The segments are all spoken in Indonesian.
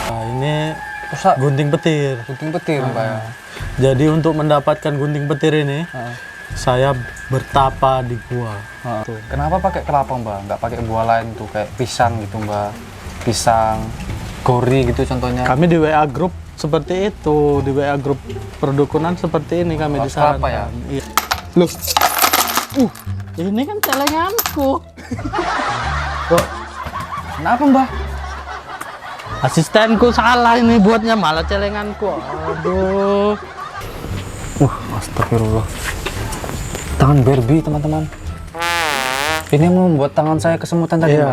Nah, ini gunting petir. Gunting petir, Mbak ya. Jadi untuk mendapatkan gunting petir ini, saya bertapa di gua. Tuh. Kenapa pakai kelapa, Mbak? Nggak pakai buah lain tuh kayak pisang gitu, Mbak? Pisang, gori gitu contohnya. Kami di WA Group seperti itu, di WA Group perdukunan seperti ini kami disarankan. Kelapa ya? Iya. Loh, ini kan celenganku. Kok? Kenapa, Mbak? Asistenku salah ini buatnya, malah celenganku. Aduh. Astagfirullah. Tangan Barbie, teman-teman. Ini yang membuat tangan saya kesemutan tadi, Mbak.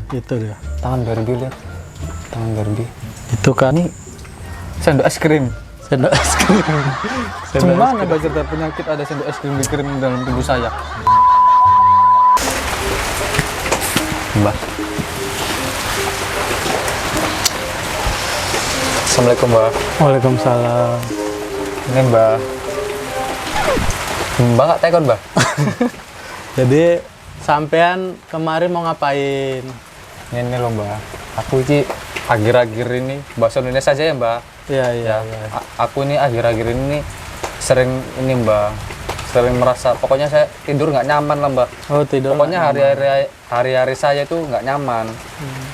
Iya, itu dia. Tangan Barbie, lihat. Tangan Barbie. Itu kan Ini sendok es krim. sendok es krim. Gimana Mbak cerita penyakit ada sendok es krim dikirim dalam tubuh saya? Mbak. Assalamualaikum, Mbak. Waalaikumsalam. Ini Mbak. Mbak nggak tekon, Mbak? Jadi sampean kemarin mau ngapain? Ini loh, Mbak. Aku ini akhir-akhir ini bahasa Indonesia saja ya, Mbak. Iya. Aku ini akhir-akhir ini sering ini, Mbak. Sering merasa pokoknya saya tidur nggak nyaman lah, Mbak. Oh, tidur. Pokoknya hari-hari saya itu nggak nyaman.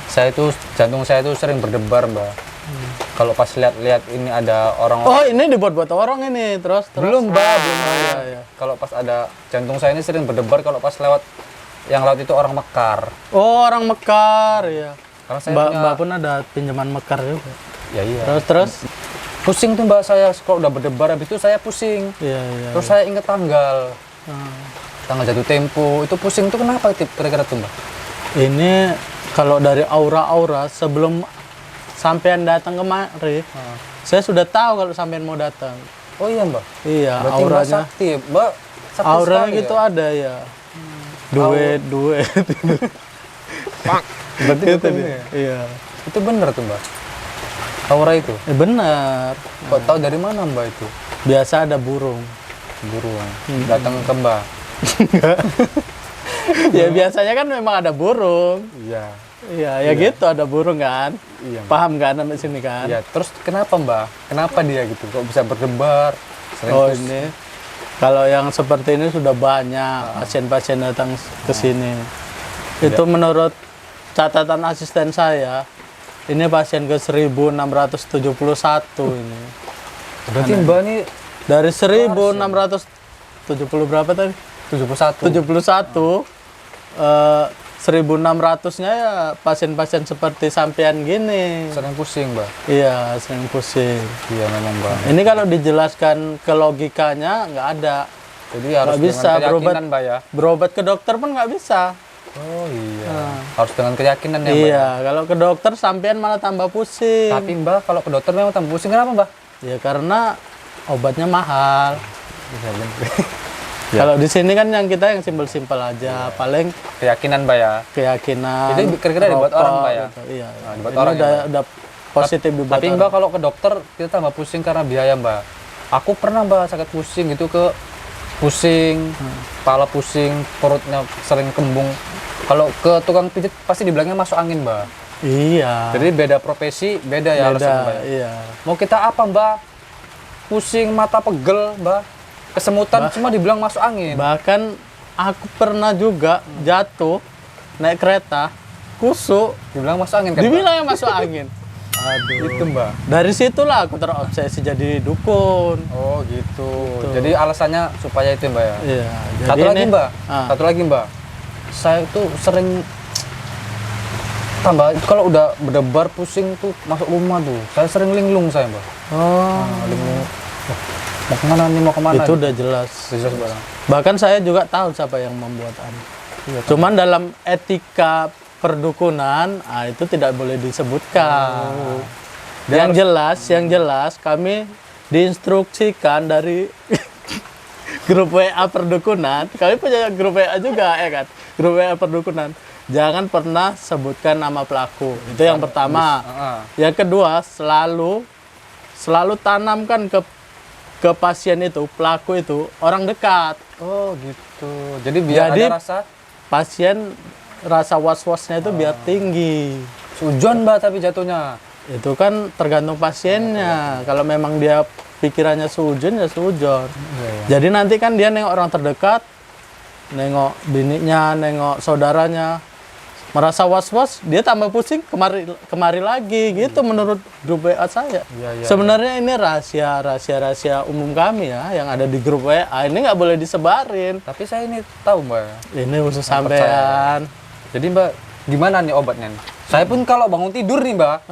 Saya itu jantung saya itu sering berdebar, Mbak. Kalau pas lihat-lihat ini ada orang. Oh, ini dibuat-buat orang ini. Terus. Belum, Mbak, belum. Iya. Kalau pas ada jantung saya ini sering berdebar kalau pas lewat yang laut itu orang Mekar. Oh, orang Mekar ya. Karena saya Mbak pun ada pinjaman Mekar juga. Ya iya. Terus. Pusing tuh, Mbak, saya kalau udah berdebar habis itu saya pusing. Iya. Terus saya inget tanggal. Tanggal jatuh tempo. Itu pusing tuh kenapa kira-kira tuh, Mbak? Ini kalau dari aura-aura sebelum sampean datang kemari, saya sudah tahu kalau sampean mau datang. Oh iya, Mbak. Iya, Berarti Mbak auranya. sakti, Mbak. Sakti Auranya sekali gitu ya? ada ya. Duet. Berarti Gitu itu dia. Iya. Itu bener tuh, Mbak. Aura itu. Benar. Kok tahu dari mana, Mbak, itu? Biasa ada burung. Buruan. Datang ke Mbak. Ya biasanya kan memang ada burung. Iya. Iya, ya gitu ada burung kan. Iya, Mbak. Paham kan sampai sini kan? Iya, terus kenapa, Mbak? Kenapa dia gitu? Kok bisa berdebar? Sering Oh, pusing? ini. Kalau yang seperti ini sudah banyak pasien-pasien datang ke sini. Itu menurut catatan asisten saya, ini pasien ke 1671 ini. Berarti Mbak ini Dari 1670 berapa tadi? 71. 71. 1600-nya ya pasien-pasien seperti sampean gini. Sering pusing, Mbak. Iya, sering pusing. Iya, memang, Mbak. Ini kalau dijelaskan ke logikanya nggak ada. Jadi harus Nggak bisa dengan berobat. keyakinan, Mbak, ya. Berobat ke dokter pun nggak bisa. Oh iya. Harus dengan keyakinan ya, Mbak. Iya, kalau ke dokter sampean malah tambah pusing. Tapi Mbak, kalau ke dokter memang tambah pusing, kenapa, Mbak? Ya karena obatnya mahal. Iya, bener. Kalau di sini kan yang kita yang simpel-simpel aja, paling Keyakinan, Mbak, ya. keyakinan. Itu kira-kira dibuat rokok, orang, Mbak, ya? gitu. Iya. Nah, dibuat Ini orang, ya, udah positif dibuat Tapi orang. Mbak, kalau ke dokter kita tambah pusing karena biaya, Mbak. Aku pernah, Mbak, sakit pusing gitu pusing, kepala pusing, perutnya sering kembung. Kalau ke tukang pijit pasti dibilangnya masuk angin, Mbak. Iya. Jadi beda profesi, beda ya alasan, Mbak. Iya. Mau kita apa, Mbak? Pusing, mata pegel, Mbak. Kesemutan semua dibilang masuk angin. Bahkan aku pernah juga jatuh naik kereta, kusuk, Dibilang masuk angin kan, Mbak? dibilangnya masuk angin. Aduh. Itu, Mbak. Dari situlah aku terobsesi jadi dukun. Oh, gitu. Jadi alasannya supaya itu, Mbak, ya. Iya. Satu jadi lagi, ini- Mbak. Ah. Satu lagi, Mbak. Saya tuh sering tambah kalau udah berdebar pusing tuh masuk rumah tuh. Saya sering linglung saya, Mbak. Oh, Linglung. Mau kemana nih? Mau kemana? itu udah jelas. Jelas, Mbak. Bahkan saya juga tahu siapa yang membuat Iya, Cuman dalam etika perdukunan, itu tidak boleh disebutkan. Yang jelas kami diinstruksikan dari grup WA perdukunan. Kami punya grup WA juga ya kan. Grup WA perdukunan. Jangan pernah sebutkan nama pelaku. Itu yang pertama. Yang kedua, selalu tanamkan ke pasien itu, pelaku itu orang dekat. Oh, gitu. Jadi biar ada rasa pasien rasa was-wasnya itu biar tinggi. Sujon mbak tapi jatuhnya. Itu kan tergantung pasiennya. Kalau memang dia pikirannya sujon ya sujon. Jadi nanti kan dia nengok orang terdekat, nengok bininya, nengok saudaranya, merasa was-was, dia tambah pusing kemari lagi gitu menurut grup WA saya. Sebenarnya ini rahasia umum kami ya yang ada di grup WA. Ini nggak boleh disebarin. Tapi saya ini tahu mbak. Ini khusus sampean. Jadi mbak, gimana nih obatnya nih? Saya pun kalau bangun tidur nih mbak,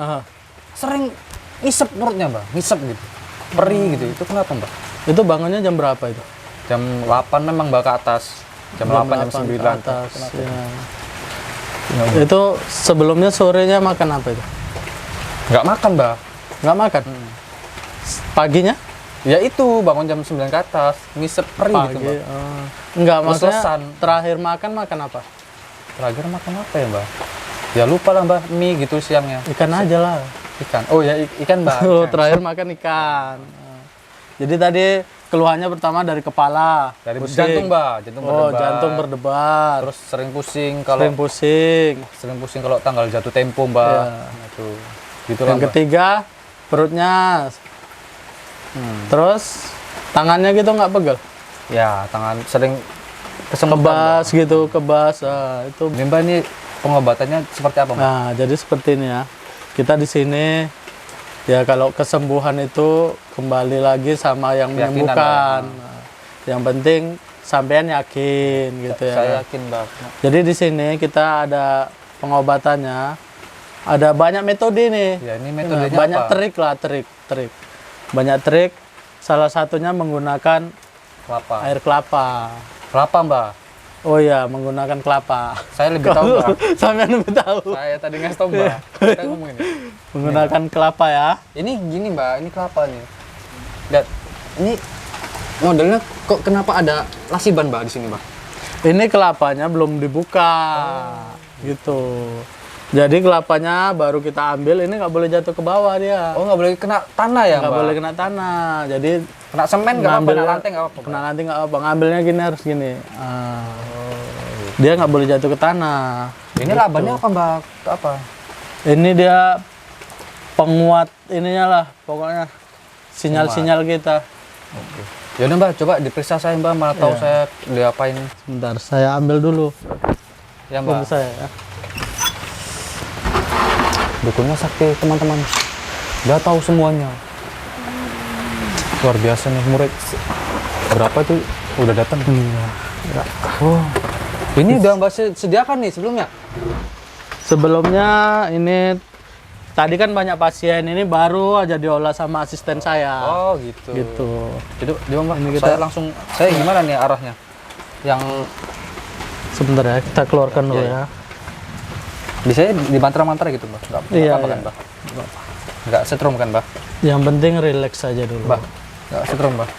sering ngisep perutnya mbak, ngisep gitu, perih gitu. Itu kenapa mbak? Itu bangunnya jam berapa itu? Jam 8 memang mbak ke atas. Jam 8 jam 9 ke atas. Ya. Itu sebelumnya sorenya makan apa itu? Nggak makan mbak. Nggak makan? Paginya? Ya itu bangun jam 9 ke atas, ngisep perih Pagi. gitu mbak. Enggak, maksudnya Terus-terusan. terakhir makan apa? Terakhir makan apa ya mbak? Ya lupa lah mbak, mie gitu siangnya. Ikan aja lah. Ikan. Oh ya ikan mbak. Oh, Ikan. terakhir makan ikan. Jadi tadi keluhannya pertama dari kepala. Dari pusing. jantung mbak, jantung berdebar. Jantung berdebar. Terus sering pusing kalau sering pusing. kalau tanggal jatuh tempo mbak. Iya. Itu. Gitu lah Yang mbak. ketiga perutnya. Terus tangannya gitu nggak pegel? Ya tangan sering kesemutan. Kebas. Itu. Ini mbak ini pengobatannya seperti apa mbak? Nah, jadi seperti ini ya. Kita di sini ya kalau kesembuhan itu kembali lagi sama yang Keyakinan, menyembuhkan. Nah, yang penting sampean yakin gitu ya. Saya yakin mbak. Jadi di sini kita ada pengobatannya. Ada banyak metode nih. Ya ini metodenya banyak apa? trik lah, trik. Banyak trik. Salah satunya menggunakan Kelapa. air kelapa. Kelapa mbak. Oh iya, menggunakan kelapa. Saya lebih tahu mbak. Sampean lebih tahu. Saya tadi ngasih tahu mbak. Kita ngomongin. Menggunakan kelapa ya. Ini gini mbak, ini kelapa nih. Lihat, ini modelnya kok kenapa ada lasiban mbak di sini mbak? Ini kelapanya belum dibuka, gitu. Jadi kelapanya baru kita ambil, ini nggak boleh jatuh ke bawah dia. Oh nggak boleh kena tanah ya Nggak mbak? boleh kena tanah. Jadi Kena semen nggak apa-apa, kena lantai nggak apa-apa. Kena lantai nggak apa. Ngambilnya gini harus gini. Dia nggak boleh jatuh ke tanah. Ini labannya apa mbak? Apa? Ini dia penguat ininya lah, pokoknya sinyal-sinyal kita. Oke. Yaudah mbak, coba diperiksa saya mbak, mana tahu saya diapain. Sebentar, saya ambil dulu. Ya Tunggu mbak. saya ya. Dukunnya sakti teman-teman. Dia tahu semuanya. Luar biasa nih murid. Berapa tuh udah datang? Iya. Oh. Ini udah mbak sediakan nih sebelumnya. Sebelumnya ini tadi kan banyak pasien, ini baru aja diolah sama asisten saya. Oh gitu. Gitu. Itu dia mbak. Ini Saya langsung. Saya gimana nih arahnya? Yang Sebentar ya, kita keluarkan dulu Iya, ya. bisa di mantra-mantra gitu mbak? Nggak Iya, apa-apa kan iya. mbak? Nggak setrum kan mbak? Yang penting relax saja dulu. Mbak, nggak setrum mbak?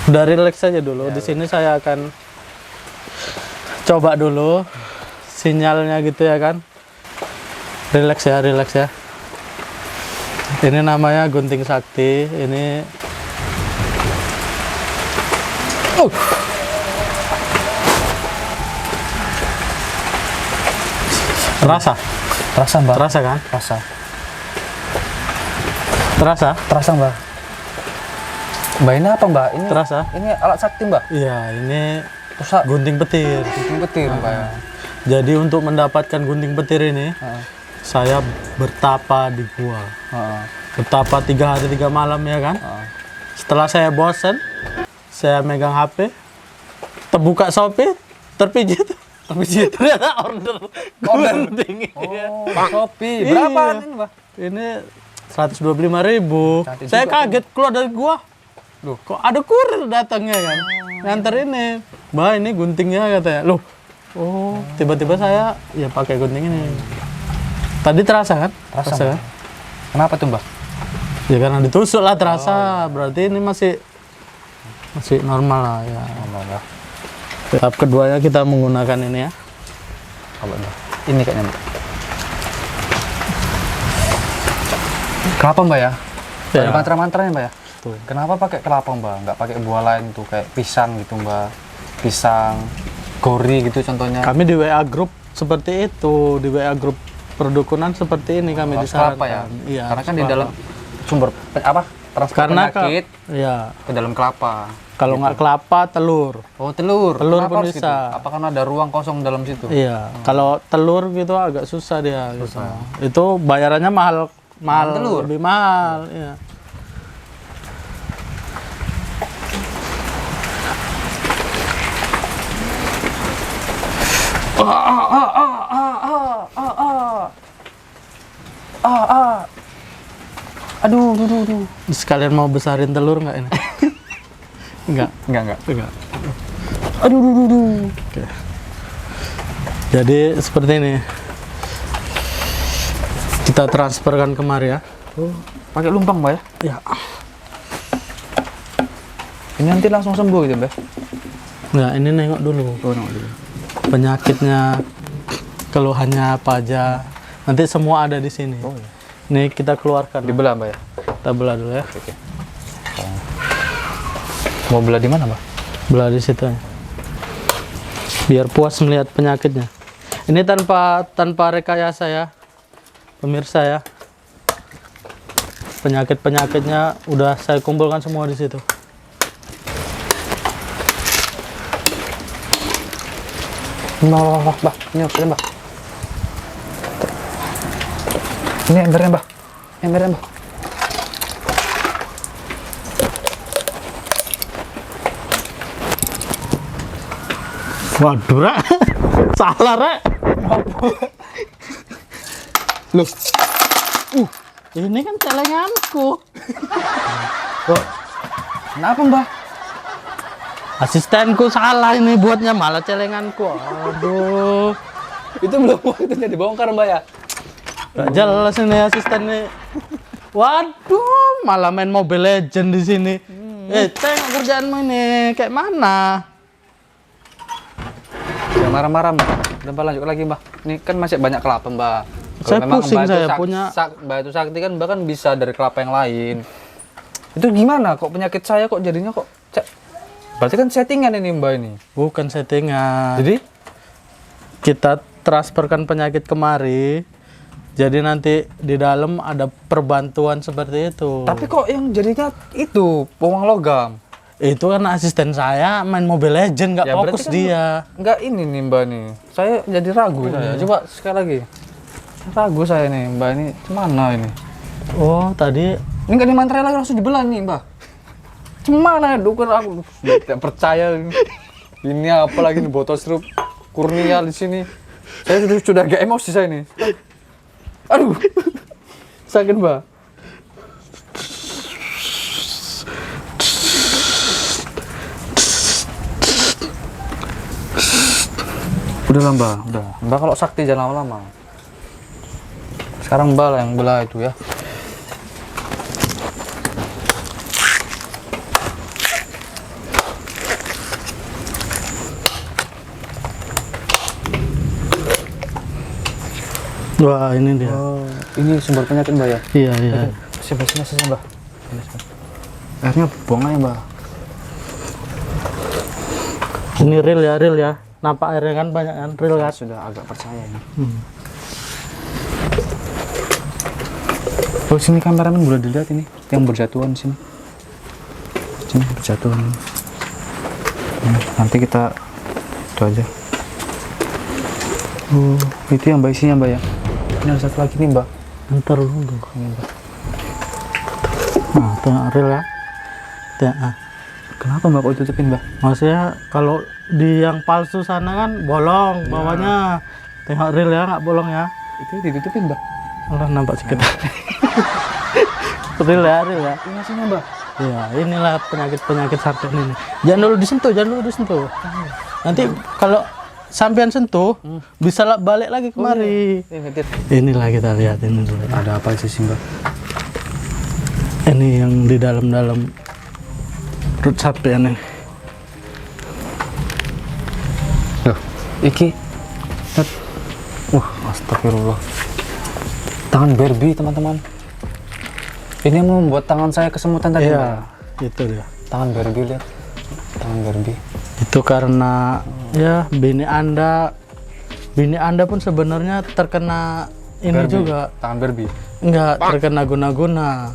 Udah relax saja dulu. Di sini saya akan coba dulu sinyalnya gitu ya kan. Relax ya, relax ya. Ini namanya gunting sakti. Ini Terasa? Terasa mbak? Terasa kan? Terasa. Terasa? Terasa mbak? Mbak ini apa mbak? Ini Terasa? Ini alat sakti mbak? Iya, ini Terus gunting petir. gunting petir mbak ya? Jadi untuk mendapatkan gunting petir ini, saya bertapa di gua. Bertapa 3 hari 3 malam ya kan. Setelah saya bosan, saya megang HP, terbuka Shopee, terpijit. Ternyata order gunting. Oh, Shopee. Berapa Iya. ini mbak? Ini 125.000. Cantik Saya juga, kaget keluar dari gua. Loh. Kok ada kurir datangnya kan? Nganter ini. Mbak, ini guntingnya katanya. Loh. Oh, tiba-tiba saya ya pakai gunting ini. Tadi terasa kan? Terasa, kan? Kenapa tuh mbak? Ya karena ditusuk lah terasa. Berarti ini masih normal lah ya. Mbak. Tahap keduanya kita menggunakan ini ya. Coba mbak. Ini kayaknya mbak. Kelapa mbak ya? Ya. Ada mantra-mantranya mbak ya? Tuh. Kenapa pakai kelapa mbak? Nggak pakai buah lain tuh kayak pisang gitu mbak? Pisang. gori gitu contohnya. Kami di WA group seperti itu, di WA group perdukunan seperti ini kami Harus kelapa disarankan. ya? Iya. Karena kan harus di kelapa. dalam sumber transfer Karena penyakit iya. ke dalam kelapa. Kalau nggak kelapa, telur. Oh, telur. Telur Kenapa pun harus bisa. Gitu? Apakah ada ruang kosong dalam situ? Iya. Kalau telur gitu agak susah dia. Gitu. Itu bayarannya mahal, telur? lebih mahal. Iya. Aduh. Sekalian mau besarin telur nggak ini? Enggak. Enggak. Aduh. Oke. Jadi seperti ini. Kita transferkan kemari ya. Oh, pakai lumpang, Mbak ya? Ya. Ini nanti langsung sembuh gitu, Mbak? Nggak, ini nengok dulu. Oh, nengok dulu. Penyakitnya, keluhannya apa aja. Nanti semua ada di sini. Oh, iya. Ini kita keluarkan. Dibelah, Mbak ya? Kita belah dulu ya. Oke. Mau belah di mana, Mbak? Belah di situ ya. Biar puas melihat penyakitnya. Ini tanpa rekayasa ya, pemirsa ya. Penyakitnya udah saya kumpulkan semua di situ. Mbak. Ini oksigen, Mbak. Ini embernya, Mbak. Waduh, Rek. Salah, Rek. Loh. Ini kan celenganku. Kok? Kenapa, Mbak? Asistenku salah ini buatnya, malah celenganku. Aduh. Itu belum waktunya dibongkar, Mbak ya? Gak jelas ini asisten nih. Waduh, malah main Mobile Legend di sini. Tengok kerjaanmu ini kayak mana? Jangan marah-marah, Mbak. Udah, Mbak, lanjut lagi, Mbak. Ini kan masih banyak kelapa, Mbak. Saya pusing, Mbak saya itu punya. Mbak itu sakti kan bahkan bisa dari kelapa yang lain. Itu gimana kok penyakit saya kok jadinya kok berarti kan settingan ini, Mbak ini. Bukan settingan. Jadi Kita transferkan penyakit kemari. Jadi nanti di dalam ada perbantuan seperti itu. tapi kok yang jadinya itu bawang logam. Itu kan asisten saya main Mobile Legend, nggak Ya, berarti fokus kan dia. Enggak ini nih, Mbak nih. Saya jadi ragu saya. Coba sekali lagi. Ragu saya nih, Mbak ini gimana ini? Oh, tadi Ini nggak dimantra lagi langsung dibelah nih, Mbak. Gimana ya, dukun aku tidak percaya ini. Ini apa lagi nih, botol sirup kurnia di sini. Saya sudah agak emosi saya nih. Aduh. Sakit, Mbak. Udah lah, Mbak, udah. Mbak kalau sakti jangan lama-lama. Sekarang Mbak lah yang belah itu ya. wah ini dia. Oh, ini sumber penyakit, Mbak ya? Iya, iya. Sini, Mbak. Airnya buang aja, Mbak. Ini real ya. Nampak airnya kan banyak kan, real kan. Sudah agak percaya ini. Oh, sini kameramen boleh dilihat ini yang berjatuhan sini. Sini berjatuhan. Nanti kita itu aja. Oh, itu yang Mbak isinya, Mbak ya. Ini ada satu lagi nih, Mbak. Ntar dulu. Ini, Mbak. Nah, tengok real ya. Tengok. Kenapa Mbak kok ditutupin, Mbak? Maksudnya kalau di yang palsu sana kan bolong bawahnya. Tengok real ya, nggak bolong ya. Itu ditutupin, Mbak. Allah nampak sedikit. real ya. Ini hasilnya, Mbak. Ya, inilah penyakit sarden ini. Jangan dulu disentuh. Nanti kalau sampean sentuh, bisa balik lagi kemari. Inilah kita lihat ini dulu. Ada apa sih, Mbak? Ini yang di dalam perut sampean nih. Loh, iki. Wah, astagfirullah. Tangan Barbie, teman-teman. Ini yang membuat tangan saya kesemutan tadi, Mbak. Iya, itu dia. Tangan Barbie, lihat. Tangan Barbie. Itu karena Ya, bini Anda pun sebenarnya terkena ini Barbie. juga. Tangan Barbie. Enggak, terkena guna-guna.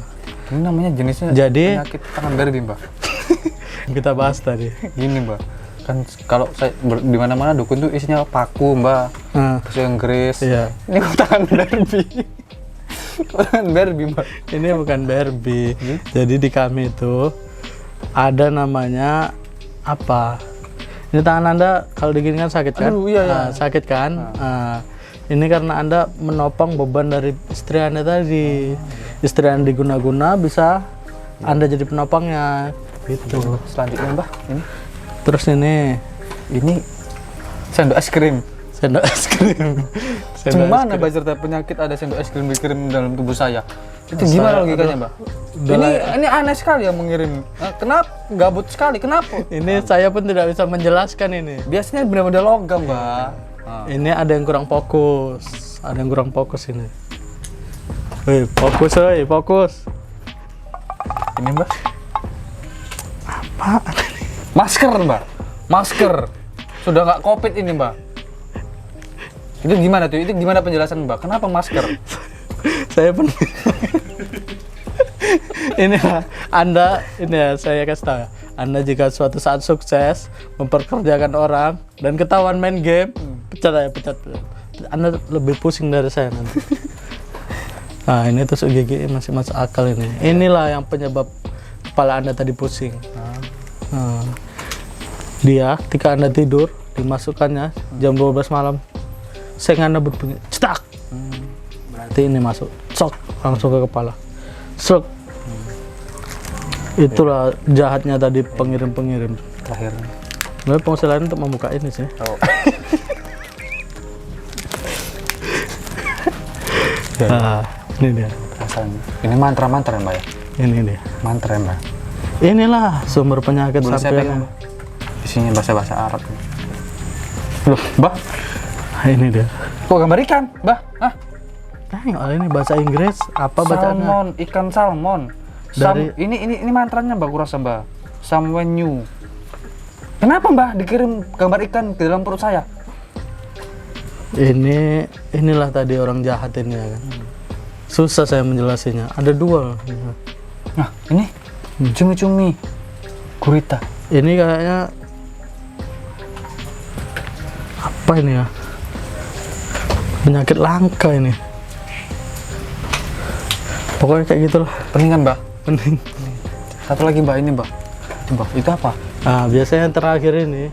Ini namanya jenisnya Jadi- penyakit tangan Barbie, Mbak. Kita bahas tadi. Gini, Mbak. Kan kalau saya di mana-mana dukun tuh isinya paku, Mbak. Nah, Bahasa Inggris. iya. Ini kok tangan Barbie. Tangan Barbie, Mbak. Ini bukan Barbie. Jadi di kami itu ada namanya apa? Ini tangan Anda kalau digini kan sakit kan? Aduh, iya, iya. Sakit kan? Ini karena Anda menopang beban dari istri Anda tadi. Istri Anda diguna-guna, bisa Anda jadi penopangnya. Gitu. Selanjutnya, Mbak. Terus ini Ini sendok es krim. sendok es krim. Sendok es Gimana krim. Mbak cerita penyakit ada sendok es krim dikirim dalam tubuh saya? Itu gimana logikanya, Mbak? Ini aneh sekali yang mengirim. Kenapa? Gabut sekali. Kenapa? Ini saya pun tidak bisa menjelaskan ini. Biasanya benar-benar logam, Mbak. Ini ada yang kurang fokus. Ada yang kurang fokus ini. Woi, fokus, woi, fokus. Ini, Mbak. Apa? Masker, Mbak. Masker. Sudah nggak COVID ini, Mbak. Itu gimana tuh? Itu gimana penjelasan, Mbak? Kenapa masker? Saya pun ini ya, Anda ini ya saya kasih tahu ya. Anda jika suatu saat sukses memperkerjakan orang dan ketahuan main game, pecat aja, pecat. Anda lebih pusing dari saya nanti. Nah, ini tusuk gigi masih masuk akal ini. Inilah yang penyebab kepala Anda tadi pusing. Nah, dia ketika Anda tidur dimasukkannya jam 12 malam. Seng Anda berbunyi cetak. Berarti ini masuk, sok langsung ke kepala. Sok. Itulah jahatnya tadi pengirim-pengirim. Terakhir. Sebenarnya fungsi lain untuk membuka ini sih. Oh. Nah, ini dia. Rasanya. Ini mantra-mantra, Mbak ya? Ini dia. Mantra, Mbak. Inilah sumber penyakit Boleh saya sampai pegang, Mbak? Isinya bahasa-bahasa Arab. Loh, Mbak? Nah, ini dia. Kok gambar ikan, Mbak? Hah? Tengok ini bahasa Inggris apa bacaannya? Salmon, ikan salmon. Dari- Ini mantranya, Mbak, kurasa, Mbak. Someone new. Kenapa, Mbak, dikirim gambar ikan ke dalam perut saya? Inilah tadi orang jahat ini ya kan. Susah saya menjelasinya. Ada dua. Nah, ini cumi-cumi gurita. Ini kayaknya apa ini ya? Penyakit langka ini. Pokoknya kayak gitulah. Penting kan, Mbak? Penting. Satu lagi, Mbak, ini, Mbak. Mbak, itu apa? Nah, biasanya yang terakhir ini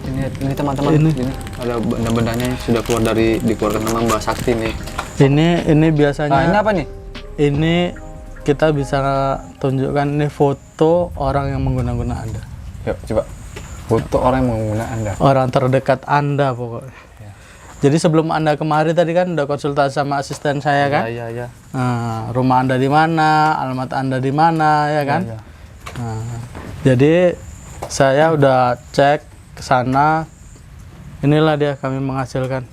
Ini teman-teman, Ini. ini ada benda-bendanya yang sudah keluar dikeluarkan sama Mbak Sakti nih. ini biasanya. Nah, ini apa nih? Ini kita bisa tunjukkan ini foto orang yang mengguna-guna Anda. Yuk, coba. Foto orang yang menggunakan Anda. Orang terdekat Anda pokoknya. Jadi sebelum Anda kemari tadi kan udah konsultasi sama asisten saya kan? Iya. Nah, rumah Anda di mana, alamat Anda di mana ya kan? Iya. Nah, jadi saya udah cek ke sana. Inilah dia kami menghasilkan.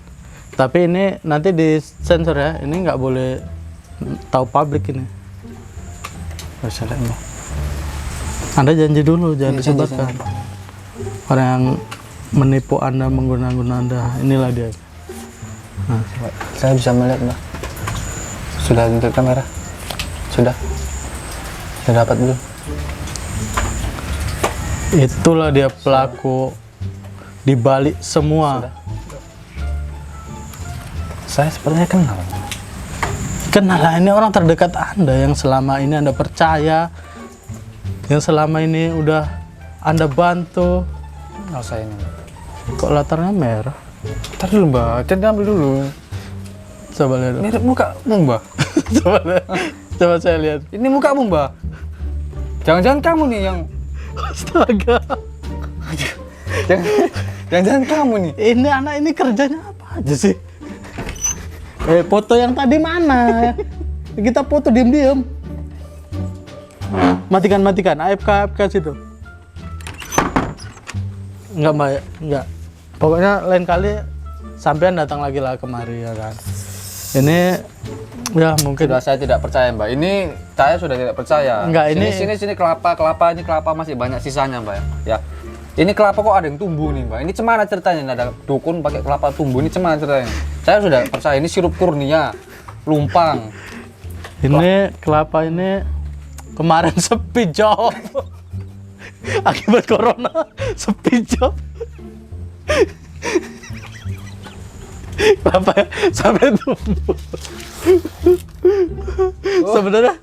Tapi ini nanti di sensor ya. Ini nggak boleh tahu publik ini. Bisa lihat, Mbak. Anda janji dulu jangan Iya, janji, disebarkan. Orang yang menipu Anda, mengguna-guna Anda. Inilah dia. Nah, Coba. Saya bisa melihat, Mbak. Sudah untuk kamera? Sudah dapat belum? itulah dia pelaku di balik semua. Saya sepertinya kenal. Kenal lah, ini orang terdekat Anda yang selama ini Anda percaya, yang selama ini udah Anda bantu. Kenal saya ini, Mbak. Kok latarnya merah? Ntar dulu, Mbak. Jangan ambil dulu. Coba lihat. Mirip mukamu, Mbak. Coba lihat. Coba saya lihat. Ini mukamu, Mbak. Jangan-jangan kamu nih yang... Astaga. Jangan-jangan kamu nih. Ini anak ini kerjanya apa aja sih? Foto yang tadi mana? Kita foto diam-diam. Matikan. AFK situ. Enggak, Mbak. Enggak. Pokoknya lain kali sampean datang lagi lah kemari ya kan. Ini ya mungkin Sudah saya tidak percaya, Mbak. Ini saya sudah tidak percaya. Enggak, ini- sini kelapa ini kelapa masih banyak sisanya, Mbak. Ya. Ini kelapa kok ada yang tumbuh nih mbak. Ini cemana ceritanya? Ini ada dukun pakai kelapa tumbuh. Ini cemana ceritanya? Saya sudah percaya ini sirup kurnia, lumpang. Ini kelapa ini kemarin sepi job. Akibat corona sepi job. Kelapa sampai tumbuh. Sebenarnya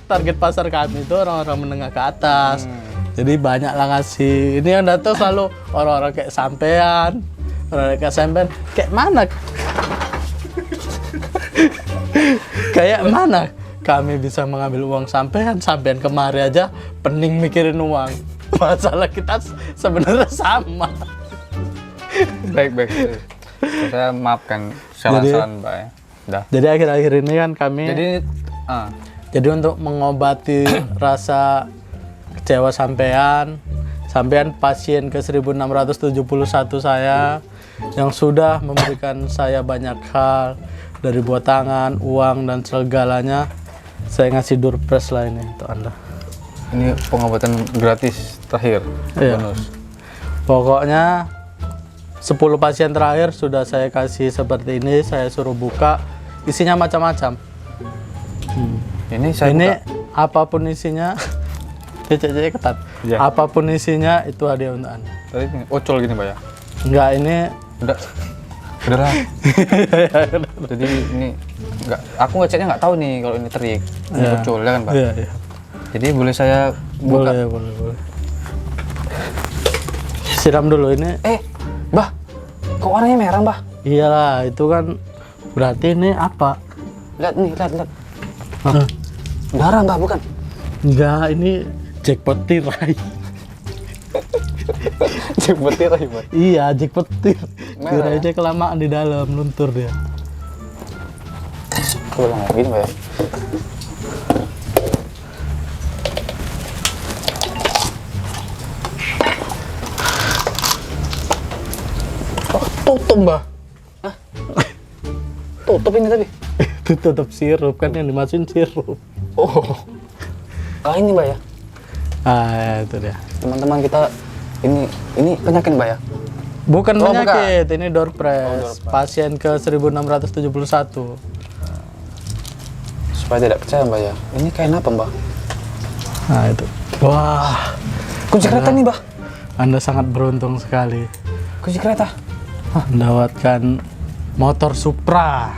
target pasar kami itu orang-orang menengah ke atas. Jadi banyak lah ngasih. Ini yang datang selalu orang-orang kayak sampean, orang kayak sampean. Kayak mana? Kayak mana kami bisa mengambil uang sampean kemari aja pening mikirin uang. Masalah kita sebenarnya sama. Baik. Saya maafkan salah-salah mbak ya. Udah. Jadi akhir-akhir ini kan kami. Jadi untuk mengobati rasa kecewa sampean pasien ke 1671 saya yang sudah memberikan saya banyak hal dari buat tangan, uang dan segalanya. Saya ngasih Durpres lah ini untuk Anda. Ini pengobatan gratis terakhir. Iya. Bonus. Pokoknya 10 pasien terakhir sudah saya kasih seperti ini, saya suruh buka, isinya macam-macam. Ini saya Ini buka. apapun isinya, cek ketat. Iya. Apapun isinya itu hadiah untuk Anda. Tadi ini ocol gini mbak ya? Enggak, ini Udah lah. Jadi ini nggak, aku ngeceknya nggak tahu nih kalau ini terik, ini Iya. ocol ya kan mbak? Iya. Jadi boleh saya buka? Boleh. Siram dulu ini. Mbah, kok warnanya merah mbah? Iyalah, itu kan berarti ini apa? Lihat nih, lihat. Hah? Darah mbah bukan? Enggak, ini jackpot tirai. Jackpot tirai mbah. Iya, jackpot Merah, tirainya kelamaan di dalam, luntur dia. Aku ulang lagi nih mbak ya. Tutup mbah. Hah? Tutup ini tadi. Itu tetap sirup kan, yang dimasukin sirup. Oh. Ini mbak ya. Itu dia. Teman-teman kita ini penyakit mbak ya. Bukan Oh, penyakit, ini Durpres. Durpres. Pasien ke 1671. Supaya tidak percaya mbak ya. Ini kain apa mbak? Nah, itu. Wah, Kunci kereta nih mbak. Anda sangat beruntung sekali Kunci kereta. mendapatkan motor Supra.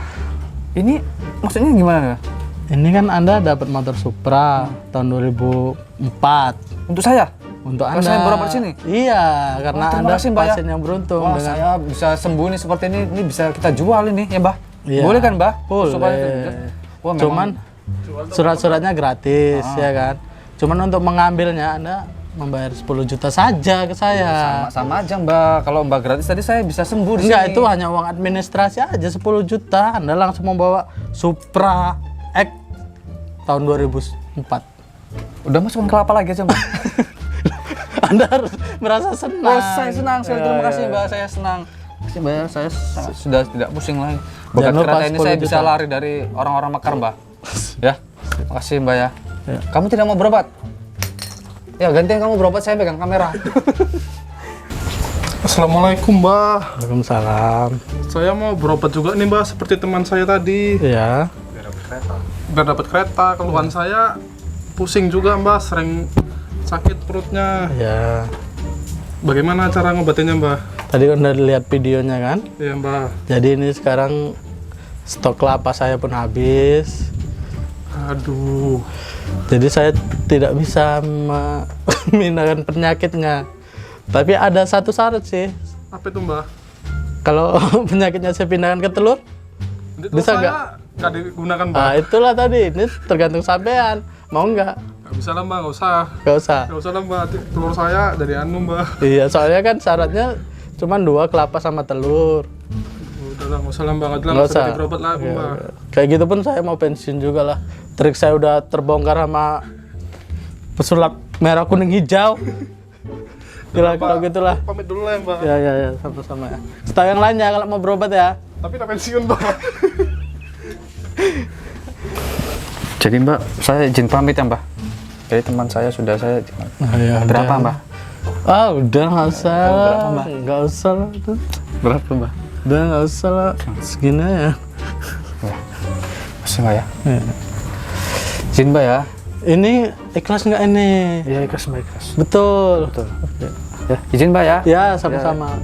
Ini maksudnya gimana mbak? Ini kan Anda dapat motor Supra tahun 2004. Untuk saya? Untuk Kalau Anda. saya berobat sini? Iya, karena terima Anda kasih, Mbak, ya. pasien yang beruntung. Wah, dengan- saya bisa sembuh nih seperti ini bisa kita jual ini ya, Mbah. Iya. Boleh kan, Mbah? Boleh. Wah, memang Cuman surat-suratnya gratis, ya kan. Cuman untuk mengambilnya Anda membayar 10 juta saja ke saya. sama aja, Mbah. Kalau Mbah gratis tadi saya bisa sembuh di Enggak, sini. itu hanya uang administrasi aja 10 juta. Anda langsung membawa Supra X tahun 2004. Udah masukin kelapa lagi aja, Mbah. Anda harus merasa senang. Oh, saya senang sekali. Terima kasih, Mbah. Saya senang. Terima kasih, Mbah. Saya sudah tidak pusing lagi. Berkat Jangan lupa kereta ini 10 saya bisa juta. lari dari orang-orang makar, Mbah. Ya. Terima kasih, Mbah ya. Ya. Kamu tidak mau berobat? Ya, gantian kamu berobat, saya pegang kamera. Assalamualaikum Mbah. Waalaikumsalam. Saya mau berobat juga nih Mbah, seperti teman saya tadi. Ya. Biar dapat kereta, keluhan saya pusing juga Mbah, sering sakit perutnya. Ya. Bagaimana cara ngobatinnya Mbah? Tadi kan udah lihat videonya kan? Iya Mbah. Jadi ini sekarang stok kelapa saya pun habis. Aduh. Jadi saya tidak bisa memindahkan penyakitnya. Tapi ada satu syarat sih. Apa itu Mbah? Kalau penyakitnya saya pindahkan ke telur, Ini Bisa saya nggak digunakan Mbah. nah itulah tadi. Ini tergantung sampean. Mau nggak? Nggak bisa lah Mbah, nggak usah. Nggak usah. Nggak usah lah Mbah, telur saya dari anu Mbah. Iya, soalnya kan syaratnya cuma 2 kelapa sama telur. Udah lah, nggak usah lah Mbah, nggak Nggak usah usah. berobat lah Iya, Mbah. kayak gitu pun saya mau pensiun juga lah. Trik saya udah terbongkar sama pesulap merah kuning hijau. Gila kalau gitulah. Pamit dulu lah ya Mbah. Ya, sama-sama ya. Setahu yang lainnya kalau mau berobat ya. Tapi udah pensiun Mbah. Jadi, Mbak, saya izin pamit ya, Mbak. Jadi teman saya sudah saya Nah, ya, berapa, udah. Mbak? Ah, udah nggak usah. Berapa, Mbak? Nggak usah lah. Berapa mbak? Udah nggak usah lah. Segini ya. Masih mbak ya? Izin mbak ya? Ini ikhlas nggak ini? Iya ikhlas mbak ikhlas. Betul. Betul. Ya izin mbak ya? Ya, sama-sama.